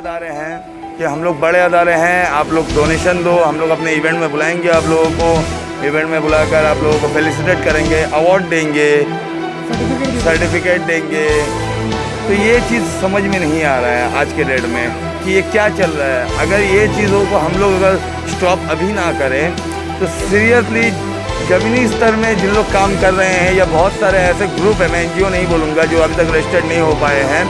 अदारे हैं कि हम लोग बड़े अदारे हैं, आप लोग डोनेशन दो, हम लोग अपने इवेंट में बुलाएंगे, आप लोगों को इवेंट में बुलाकर आप लोगों को फेलिसिटेट करेंगे, अवार्ड देंगे, सर्टिफिकेट देंगे। तो ये चीज़ समझ में नहीं आ रहा है आज के डेट में कि ये क्या चल रहा है। अगर ये चीज़ों को हम लोग अगर स्टॉप अभी ना करें तो सीरियसली ज़मीनी स्तर में जिन लोग काम कर रहे हैं या बहुत सारे ऐसे ग्रुप हैं, मैं एनजीओ नहीं बोलूँगा, जो अभी तक रजिस्टर्ड नहीं हो पाए हैं।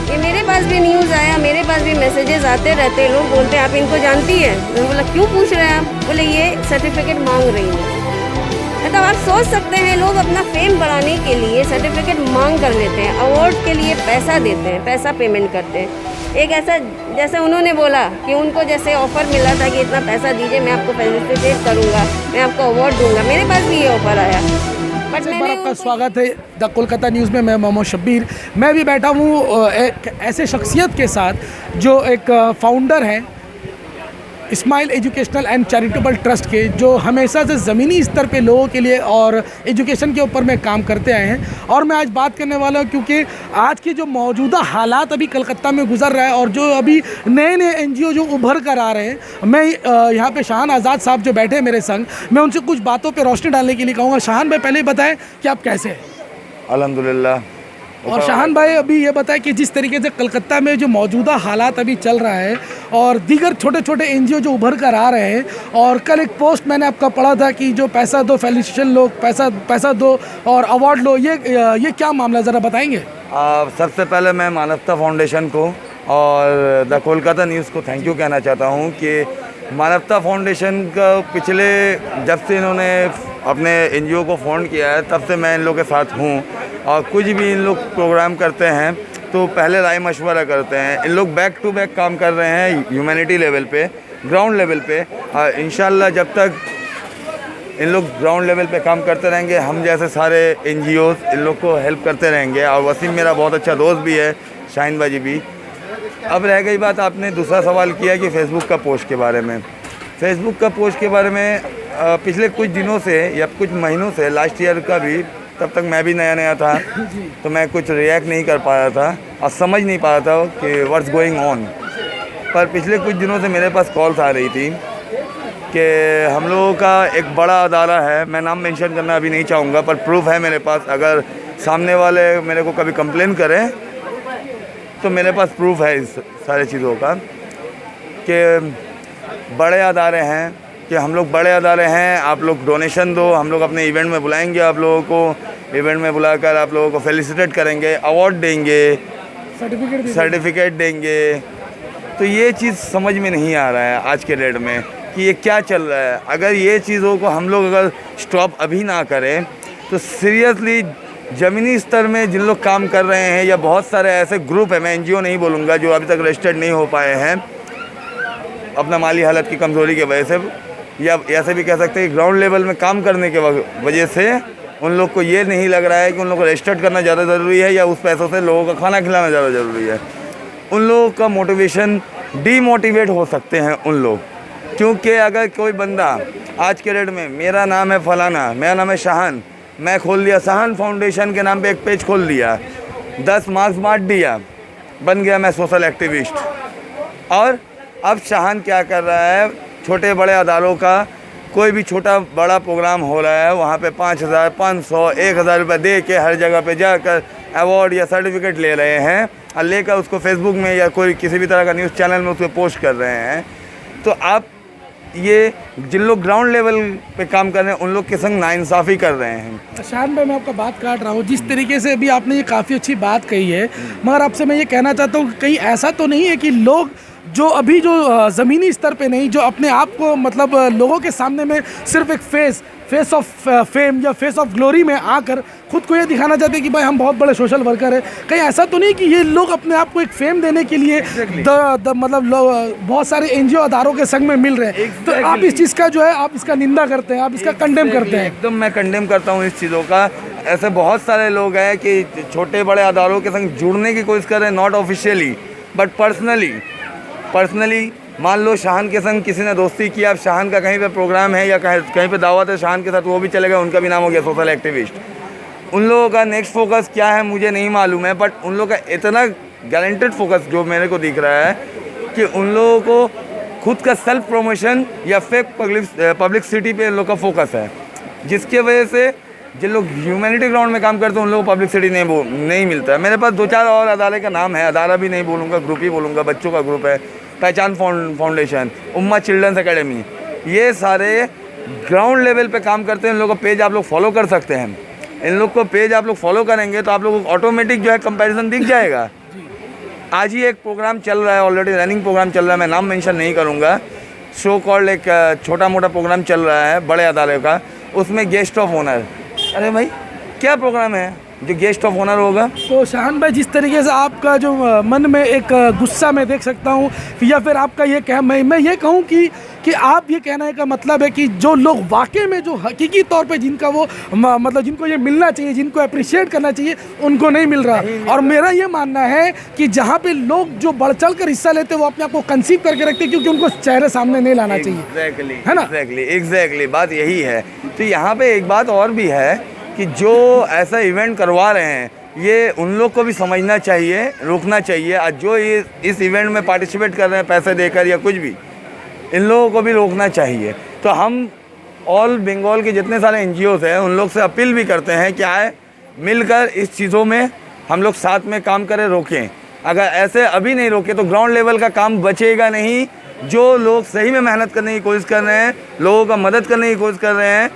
ये मेरे पास भी न्यूज़ आया, मेरे पास भी मैसेजेस आते रहते हैं, लोग बोलते हैं आप इनको जानती है। मैंने बोला क्यों पूछ रहे हैं आप? बोले ये सर्टिफिकेट मांग रही है। मतलब आप सोच सकते हैं, लोग अपना फेम बढ़ाने के लिए सर्टिफिकेट मांग कर लेते हैं, अवार्ड के लिए पैसा देते हैं, पैसा पेमेंट करते हैं। एक ऐसा जैसे उन्होंने बोला कि उनको जैसे ऑफ़र मिला था कि इतना पैसा दीजिए, मैं आपको फेलिसिटेट करूँगा, मैं आपको अवार्ड दूंगा। मेरे पास भी ये ऑफ़र आया, बट मैंने आपका स्वागत है द कोलकाता न्यूज़ में। मैं मोहम्मद शब्बीर, मैं भी बैठा हूँ एक ऐसे शख्सियत के साथ जो एक फाउंडर हैं Ismail educational and charitable trust के, जो हमेशा से ज़मीनी स्तर पे लोगों के लिए और एजुकेशन के ऊपर में काम करते आए हैं। और मैं आज बात करने वाला हूँ क्योंकि आज की जो मौजूदा हालात अभी कलकत्ता में गुजर रहा है और जो अभी नए नए एनजीओ जो उभर कर आ रहे हैं, मैं यहाँ पे शाहान आज़ाद साहब जो बैठे हैं मेरे संग, मैं उनसे कुछ बातों पर रोशनी डालने के लिए कहूँगा। शाहान भाई पहले बताएँ कि आप कैसे हैं? अल्हम्दुलिल्लाह। और शाहान भाई अभी ये बताएं कि जिस तरीके से कलकत्ता में जो मौजूदा हालात अभी चल रहा है और दीगर छोटे छोटे एनजीओ जो उभर कर आ रहे हैं, और कल एक पोस्ट मैंने आपका पढ़ा था कि जो पैसा दो, फेलिसिटेशन लो, पैसा दो और अवार्ड लो, ये क्या मामला ज़रा बताएंगे? सबसे पहले मैं मानवता फाउंडेशन को और द कोलकाता न्यूज़ को थैंक यू कहना चाहता हूँ कि मानवता फाउंडेशन का पिछले जब से इन्होंने अपने एनजीओ को फाउंड किया है तब से मैं इन लोगों के साथ हूँ। और कुछ भी इन लोग प्रोग्राम करते हैं तो पहले राय मशवरा करते हैं। इन लोग बैक टू बैक काम कर रहे हैं ह्यूमैनिटी लेवल पे, ग्राउंड लेवल पे। इंशाल्लाह जब तक इन लोग ग्राउंड लेवल पे काम करते रहेंगे, हम जैसे सारे एनजीओज़ इन लोग को हेल्प करते रहेंगे। और वसीम मेरा बहुत अच्छा दोस्त भी है, शाहीन बाजी भी। अब रह गई बात, आपने दूसरा सवाल किया कि फ़ेसबुक का पोस्ट के बारे में। फ़ेसबुक का पोस्ट के बारे में पिछले कुछ दिनों से या कुछ महीनों से, लास्ट ईयर का भी, तब तक मैं भी नया नया था तो मैं कुछ रिएक्ट नहीं कर पा रहा था और समझ नहीं पा रहा था कि व्हाट्स गोइंग ऑन। पर पिछले कुछ दिनों से मेरे पास कॉल्स आ रही थी कि हम लोगों का एक बड़ा अदारा है, मैं नाम मेंशन करना अभी नहीं चाहूँगा, पर प्रूफ है मेरे पास। अगर सामने वाले मेरे को कभी कंप्लेन करें तो मेरे पास प्रूफ है इस सारी चीज़ों का कि बड़े अदारे हैं कि हम लोग बड़े अदारे हैं, आप लोग डोनेशन दो, हम लोग अपने इवेंट में बुलाएंगे, आप लोगों को इवेंट में बुलाकर आप लोगों को फेलिसिटेट करेंगे, अवार्ड देंगे, सर्टिफिकेट देंगे। तो ये चीज़ समझ में नहीं आ रहा है आज के डेट में कि ये क्या चल रहा है। अगर ये चीज़ों को हम लोग अगर स्टॉप अभी ना करें तो सीरियसली ज़मीनी स्तर में जिन लोग काम कर रहे हैं या बहुत सारे ऐसे ग्रुप हैं, मैं एनजीओ नहीं बोलूँगा, जो अभी तक रजिस्टर्ड नहीं हो पाए हैं अपना माली हालत की कमज़ोरी की वजह से, या ऐसे भी कह सकते हैं ग्राउंड लेवल में काम करने के वजह से उन लोग को ये नहीं लग रहा है कि उन लोग को रजिस्टर्ड करना ज़्यादा ज़रूरी है या उस पैसों से लोगों का खाना खिलाना ज़्यादा ज़रूरी है। उन लोगों का मोटिवेशन डीमोटिवेट हो सकते हैं उन लोग, क्योंकि अगर कोई बंदा आज के डेट में, मेरा नाम है फ़लाना, मेरा नाम है शाहान, मैं खोल लिया शाहान फाउंडेशन के नाम पे एक पेज खोल लिया, 10 मार्क्स बांट दिया, बन गया मैं सोशल एक्टिविस्ट। और अब शाहान क्या कर रहा है, छोटे बड़े अदारों का कोई भी छोटा बड़ा प्रोग्राम हो रहा है, वहाँ पे 5,000, 500, 1,000 रुपये दे के हर जगह पे जाकर अवार्ड या सर्टिफिकेट ले रहे हैं और लेकर उसको फेसबुक में या कोई किसी भी तरह का न्यूज़ चैनल में उसको पोस्ट कर रहे हैं। तो आप ये जिन लोग ग्राउंड लेवल पे काम कर रहे हैं उन लोग के संग नाइंसाफ़ी कर रहे हैं। शाहान भाई मैं आपका बात काट रहा हूँ, जिस तरीके से अभी आपने ये काफ़ी अच्छी बात कही है, मगर आपसे मैं ये कहना चाहता हूँ कहीं ऐसा तो नहीं है कि लोग जो अभी जो ज़मीनी स्तर पे नहीं, जो अपने आप को मतलब लोगों के सामने में सिर्फ एक फेस ऑफ फेम या फेस ऑफ ग्लोरी में आकर खुद को ये दिखाना चाहते हैं कि भाई हम बहुत बड़े सोशल वर्कर हैं, कहीं ऐसा तो नहीं कि ये लोग अपने आप को एक फेम देने के लिए मतलब बहुत सारे एनजीओ अदारों के संग में मिल रहे हैं? तो आप इस चीज़ का जो है आप इसका निंदा करते हैं, आप इसका कंडेम करते हैं? एकदम मैं कंडेम करता हूँ इस चीज़ों का। ऐसे बहुत सारे लोग हैं कि छोटे बड़े अदारों के संग जुड़ने की कोशिश कर रहे हैं, नॉट ऑफिशियली बट पर्सनली। मान लो शाहान के संग किसी ने दोस्ती किया, अब शाहान का कहीं पे प्रोग्राम है या कहीं पे दावत है शाहान के साथ, वो भी चले गए, उनका भी नाम हो गया सोशल एक्टिविस्ट। उन लोगों का नेक्स्ट फोकस क्या है मुझे नहीं मालूम है, बट उन लोगों का इतना गारंटेड फोकस जो मेरे को दिख रहा है कि उन लोगों को खुद का सेल्फ प्रमोशन या फेक पब्लिसिटी पे इन लोग का फोकस है, जिसके वजह से जिन लोग ह्यूमैनिटी ग्राउंड में काम करते हैं उन लोगों को पब्लिसिटी नहीं मिलता है। मेरे पास 2-4 और अदारे का नाम है, अदारा भी नहीं बोलूँगा, ग्रुप ही बोलूँगा, बच्चों का ग्रुप है, पहचान फाउंडेशन, उम्मा चिल्ड्रंस एकेडमी, ये सारे ग्राउंड लेवल पे काम करते हैं। इन लोगों का पेज आप लोग फॉलो कर सकते हैं। इन लोग को पेज आप लोग फॉलो करेंगे तो आप लोगों को ऑटोमेटिक जो है कंपैरिजन दिख जाएगा। आज ही एक प्रोग्राम चल रहा है, ऑलरेडी रनिंग प्रोग्राम चल रहा है, मैं नाम मेंशन नहीं करूँगा, शो कॉल्ड एक छोटा मोटा प्रोग्राम चल रहा है बड़े अदारे का, उसमें गेस्ट ऑफ ऑनर। अरे भाई क्या प्रोग्राम है जो गेस्ट ऑफ ऑनर होगा? तो शाहान भाई, जिस तरीके से आपका जो मन में एक गुस्सा मैं देख सकता हूँ, या फिर आपका ये कह मैं ये कहूँ कि आप ये कहने का मतलब है कि जो लोग वाकई में जो हकीकी तौर पे जिनका वो मतलब जिनको ये मिलना चाहिए, जिनको अप्रिशिएट करना चाहिए, उनको नहीं मिल रहा। और मेरा ये मानना है कि जहाँ पे लोग जो बढ़ चढ़ कर हिस्सा लेते हैं वो अपने आप को कंसीव करके रखते हैं, क्योंकि उनको चेहरे सामने नहीं लाना चाहिए। है ना? एग्जैक्टली बात यही है। तो यहाँ पे एक बात और भी है कि जो ऐसा इवेंट करवा रहे हैं ये उन लोग को भी समझना चाहिए, रोकना चाहिए। आज जो ये इस इवेंट में पार्टिसिपेट कर रहे हैं पैसे देकर या कुछ भी, इन लोगों को भी रोकना चाहिए। तो हम ऑल बंगाल के जितने सारे NGOs हैं उन लोग से अपील भी करते हैं कि आए मिलकर इस चीज़ों में हम लोग साथ में काम करें, रोकें। अगर ऐसे अभी नहीं रोके तो ग्राउंड लेवल का काम बचेगा नहीं। जो लोग सही में मेहनत करने की कोशिश कर रहे हैं, लोगों का मदद करने की कोशिश कर रहे हैं,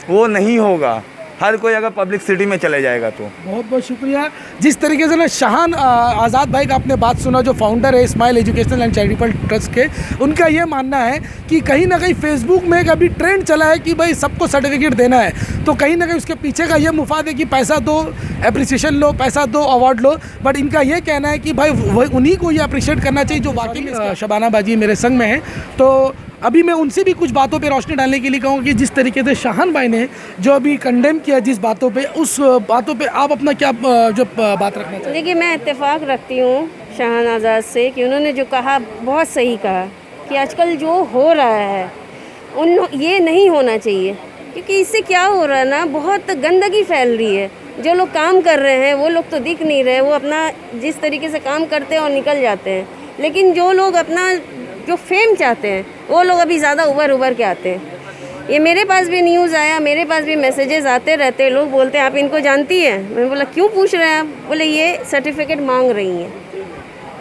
वो नहीं होगा। हर कोई अगर पब्लिक सिटी में चले जाएगा तो। बहुत बहुत शुक्रिया। जिस तरीके से ना शाहान आज़ाद भाई का आपने बात सुना, जो फाउंडर है smile educational and charitable trust के, उनका ये मानना है कि कहीं ना कहीं फेसबुक में एक अभी ट्रेंड चला है कि भाई सबको सर्टिफिकेट देना है, तो कहीं ना कहीं उसके पीछे का ये मुफाद है कि पैसा दो, अप्रिसिएशन लो, पैसा दो, अवार्ड लो। बट इनका ये कहना है कि भाई उन्हीं को ये अप्रिशिएट करना चाहिए जो वाकई में शबाना बाजी मेरे संग में है। तो अभी मैं उनसे भी कुछ बातों पे रोशनी डालने के लिए कहूँगा कि जिस तरीके से शाहान भाई ने जो अभी कंडेम किया जिस बातों पे, उस बातों पे आप अपना क्या जो बात रखना चाहिए? देखिए, मैं इत्तेफाक रखती हूँ शाहान आज़ाद से कि उन्होंने जो कहा बहुत सही कहा कि आजकल जो हो रहा है ये नहीं होना चाहिए, क्योंकि इससे क्या हो रहा है ना, बहुत गंदगी फैल रही है। जो लोग काम कर रहे हैं वो लोग तो दिख नहीं रहे, वो अपना जिस तरीके से काम करते हैं और निकल जाते हैं, लेकिन जो लोग अपना जो फेम चाहते हैं वो लोग अभी ज़्यादा उभर के आते हैं। ये मेरे पास भी न्यूज़ आया, मेरे पास भी मैसेजेस आते रहते हैं, लोग बोलते हैं आप इनको जानती हैं? मैंने बोला क्यों पूछ रहे हैं आप? बोले ये सर्टिफिकेट मांग रही हैं।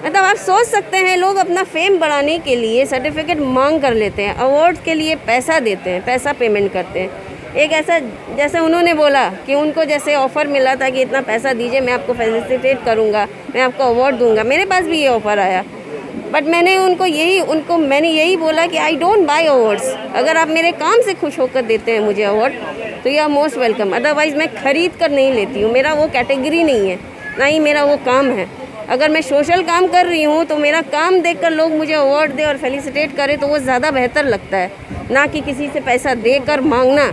मतलब आप सोच सकते हैं, लोग अपना फेम बढ़ाने के लिए सर्टिफिकेट मांग कर लेते हैं, अवार्ड के लिए पैसा देते हैं, पैसा पेमेंट करते हैं। एक ऐसा जैसे उन्होंने बोला कि उनको जैसे ऑफ़र मिला था कि इतना पैसा दीजिए, मैं आपको फैसिलिटेट करूँगा, मैं आपको अवार्ड दूँगा। मेरे पास भी ये ऑफ़र आया, बट मैंने यही बोला कि आई डोंट बाय अवार्ड्स। अगर आप मेरे काम से खुश होकर देते हैं मुझे अवार्ड तो you are most welcome, otherwise मैं ख़रीद कर नहीं लेती हूँ। मेरा वो कैटेगरी नहीं है, ना ही मेरा वो काम है। अगर मैं सोशल काम कर रही हूँ तो मेरा काम देखकर लोग मुझे अवार्ड दे और फेलिसिटेट करें तो वो ज़्यादा बेहतर लगता है, ना कि किसी से पैसा देकर मांगना।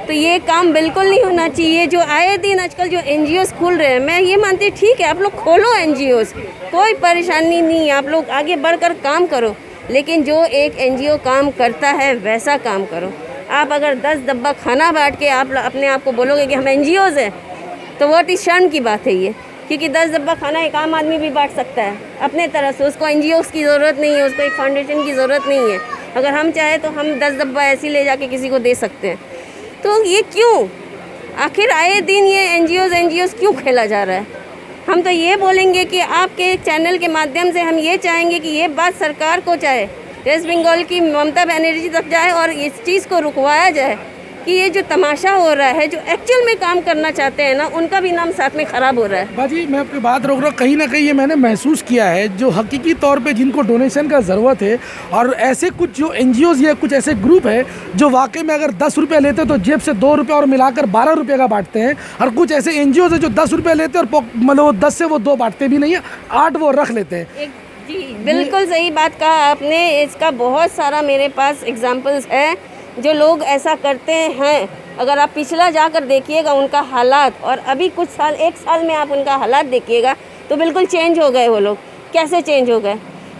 तो ये काम बिल्कुल नहीं होना चाहिए। जो आए दिन आजकल जो NGOs खुल रहे हैं, मैं ये मानती हूँ ठीक है आप लोग खोलो NGOs, कोई परेशानी नहीं है, आप लोग आगे बढ़कर काम करो, लेकिन जो एक NGO काम करता है वैसा काम करो। आप अगर 10 डब्बा खाना बांट के आप अपने आप को बोलोगे कि हम NGOs हैं तो बहुत ही शर्म की बात है ये, क्योंकि 10 डब्बा खाना एक आम आदमी भी बांट सकता है अपने तरह से। उसको NGOs की ज़रूरत नहीं है, उसको एक फाउंडेशन की ज़रूरत नहीं है। अगर हम चाहें तो हम 10 डब्बा ऐसे ले जाके किसी को दे सकते हैं। तो ये क्यों आखिर आए दिन ये NGOs क्यों खेला जा रहा है? हम तो ये बोलेंगे कि आपके चैनल के माध्यम से हम ये चाहेंगे कि ये बात सरकार को चाहे, वेस्ट बंगाल की ममता बनर्जी तक जाए और इस चीज़ को रुकवाया जाए कि ये जो तमाशा हो रहा है, जो एक्चुअल में काम करना चाहते हैं ना, उनका भी नाम साथ में ख़राब हो रहा है। बाजी मैं आपकी बात रोक रहा हूँ, कहीं ना कहीं ये मैंने महसूस किया है, जो हकीकी तौर पे जिनको डोनेशन का ज़रूरत है और ऐसे कुछ जो NGOs या कुछ ऐसे ग्रुप है जो वाकई में अगर 10 रुपये लेते हैं तो जेब से 2 रुपये और मिलाकर 12 रुपये का बांटते हैं, और कुछ ऐसे NGOs है जो 10 रुपये लेते हैं और मतलब 10 से वो 2 बांटते भी नहीं है, 8 वो रख लेते हैं। जी बिल्कुल सही बात कहा आपने। इसका बहुत सारा मेरे पास एग्जाम्पल्स है जो लोग ऐसा करते हैं। अगर आप पिछला जाकर देखिएगा उनका हालात और अभी कुछ साल 1 साल में आप उनका हालात देखिएगा तो बिल्कुल चेंज हो गए। वो लोग कैसे चेंज हो गए?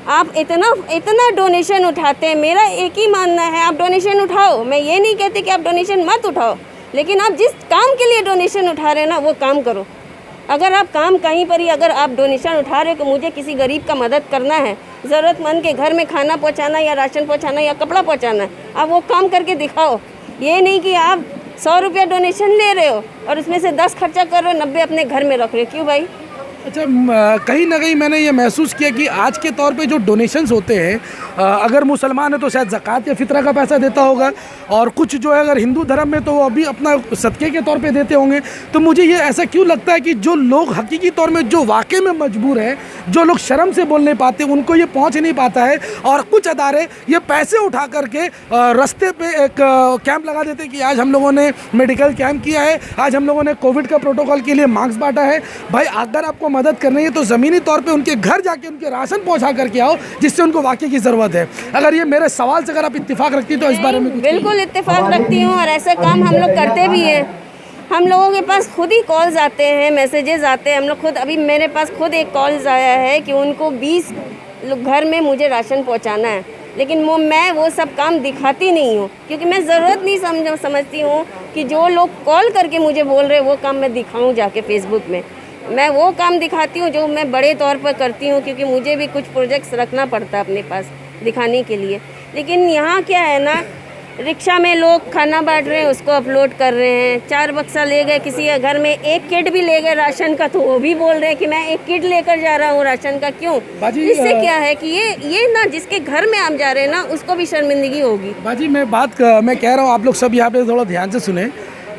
आप इतना डोनेशन उठाते हैं। मेरा एक ही मानना है, आप डोनेशन उठाओ, मैं ये नहीं कहती कि आप डोनेशन मत उठाओ, लेकिन आप जिस काम के लिए डोनेशन उठा रहे हैं ना वो काम करो। अगर आप काम कहीं पर ही अगर आप डोनेशन उठा रहे हो कि मुझे किसी गरीब का मदद करना है, ज़रूरतमंद के घर में खाना पहुंचाना या राशन पहुंचाना या कपड़ा पहुंचाना है, आप वो काम करके दिखाओ। ये नहीं कि आप 100 रुपया डोनेशन ले रहे हो और उसमें से 10 खर्चा कर रहे हो, 90 अपने घर में रख रहे हो। क्यों भाई? अच्छा, कहीं ना कहीं मैंने ये महसूस किया कि आज के तौर पे जो डोनेशंस होते हैं, अगर मुसलमान है तो शायद ज़कात या फितरा का पैसा देता होगा, और कुछ जो है अगर हिंदू धर्म में तो वो अभी अपना सदक़े के तौर पे देते होंगे। तो मुझे ये ऐसा क्यों लगता है कि जो लोग हकीकी तौर में जो वाकई में मजबूर हैं, जो लोग शर्म से बोल नहीं पाते, उनको ये पहुँच नहीं पाता है, और कुछ अदारे ये पैसे उठा करके रास्ते पे एक कैंप लगा देते हैं कि आज हम लोगों ने मेडिकल कैंप किया है, आज हम लोगों ने कोविड का प्रोटोकॉल के लिए मास्क बांटा है। भाई अगर आपको मदद करनी है तो ज़मीनी तौर पे उनके घर जाके उनके राशन पहुंचा करके आओ, जिससे उनको वाकई की ज़रूरत है। अगर ये मेरे सवाल से अगर आप इत्तेफाक रखती तो इस बारे में कुछ बिल्कुल इत्तेफाक रखती हूँ, और ऐसा काम हम लोग करते भी हैं। हम लोगों के पास खुद ही कॉल्स आते हैं, मैसेजेस आते हैं। हम लोग खुद, अभी मेरे पास खुद एक कॉल्स आया है कि उनको 20 घर में मुझे राशन पहुँचाना है, लेकिन मैं वो सब काम दिखाती नहीं हूँ, क्योंकि मैं ज़रूरत नहीं समझती हूँ कि जो लोग कॉल करके मुझे बोल रहे हैं वो काम मैं दिखाऊँ जाके फेसबुक में। मैं वो काम दिखाती हूँ जो मैं बड़े तौर पर करती हूँ, क्योंकि मुझे भी कुछ प्रोजेक्ट्स रखना पड़ता है अपने पास दिखाने के लिए। लेकिन यहाँ क्या है ना, रिक्शा में लोग खाना बांट रहे हैं, उसको अपलोड कर रहे हैं। 4 बक्सा ले गए, किसी के घर में 1 किट भी ले गए राशन का, तो वो भी बोल रहे हैं कि मैं 1 किट लेकर जा रहा हूँ राशन का। क्यों? इससे क्या है कि ये ना जिसके घर में आप जा रहे हैं ना, उसको भी शर्मिंदगी होगी। बाजी मैं कह रहा हूँ, आप लोग सब यहाँ पे थोड़ा ध्यान से सुने।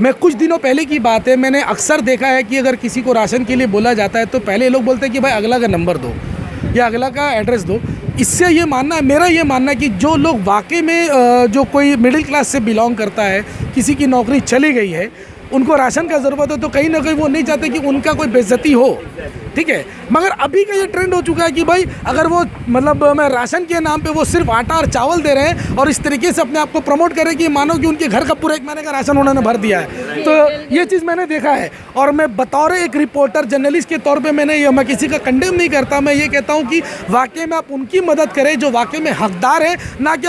मैं कुछ दिनों पहले की बात है, मैंने अक्सर देखा है कि अगर किसी को राशन के लिए बोला जाता है तो पहले लोग बोलते हैं कि भाई अगला का नंबर दो या अगला का एड्रेस दो। इससे ये मानना है, मेरा ये मानना है कि जो लोग वाकई में जो कोई मिडिल क्लास से बिलोंग करता है, किसी की नौकरी चली गई है, उनको राशन का ज़रूरत है, तो कहीं ना कहीं वो नहीं चाहते कि उनका कोई बेइज्जती हो, ठीक है। मगर अभी का ये ट्रेंड हो चुका है कि भाई अगर वो मतलब मैं राशन के नाम पे वो सिर्फ आटा और चावल दे रहे हैं और इस तरीके से अपने आप को प्रमोट कर रहे हैं कि मानो कि उनके घर का पूरा 1 महीने का राशन उन्होंने भर दिया है। तो ये चीज़ मैंने देखा है, और मैं बतौर एक रिपोर्टर, जर्नलिस्ट के तौर पर मैं किसी का कंडेम नहीं करता। मैं ये कहता हूँ कि वाकई में आप उनकी मदद करें जो वाकई में हकदार है, ना कि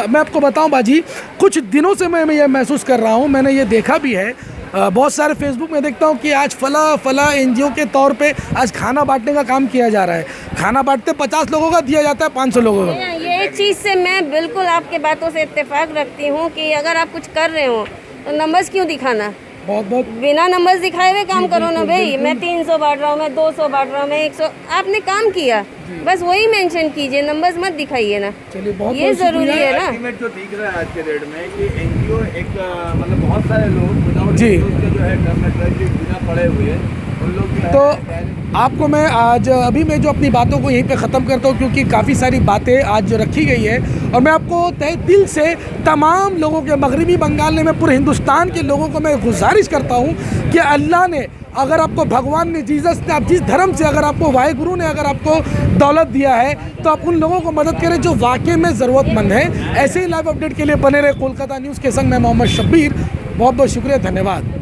मैं आपको बताऊँ बाजी, कुछ दिनों से मैं ये महसूस कर रहा हूँ, मैंने ये देखा भी है, बहुत सारे फेसबुक में देखता हूँ कि आज फला एनजीओ के तौर पे आज खाना बांटने का काम किया जा रहा है। खाना बांटते 50 लोगों का दिया जाता है 500 लोगों का। ये चीज़ से मैं बिल्कुल आपके बातों से इत्तेफाक रखती हूँ कि अगर आप कुछ कर रहे हो तो नंबर्स क्यों दिखाना, बहुत बिना नंबर्स दिखाए हुए काम करो ना भाई। मैं 300 बांट रहा हूँ, मैं 200 बांट रहा हूँ, मैं 100, आपने काम किया, बस वही मेंशन कीजिए, नंबर्स मत दिखाइए ना। चलिए, बहुत ये ज़रूरी है ना। एस्टीमेट जो दिख रहा है आज के डेट में कि एनजीओ एक मतलब बहुत सारे लोग विदाउट जी जो है घर में बिना पड़े हुए उन लोग तो आपको मैं आज अभी मैं जो अपनी बातों को यहीं पे ख़त्म करता हूँ, क्योंकि काफ़ी सारी बातें आज जो रखी गई है, और मैं आपको तहे दिल से तमाम लोगों के, मगरबी बंगाल में पूरे हिंदुस्तान के लोगों को मैं गुजारिश करता हूँ कि अल्लाह ने, अगर आपको भगवान ने, जीसस ने, आप जिस धर्म से, अगर आपको वाहेगुरु ने अगर आपको दौलत दिया है, तो आप उन लोगों को मदद करें जो वाकई में ज़रूरतमंद है। ऐसे ही लाइव अपडेट के लिए बने रहे कोलकाता न्यूज़ के संग मैं मोहम्मद शब्बीर। बहुत बहुत शुक्रिया, धन्यवाद।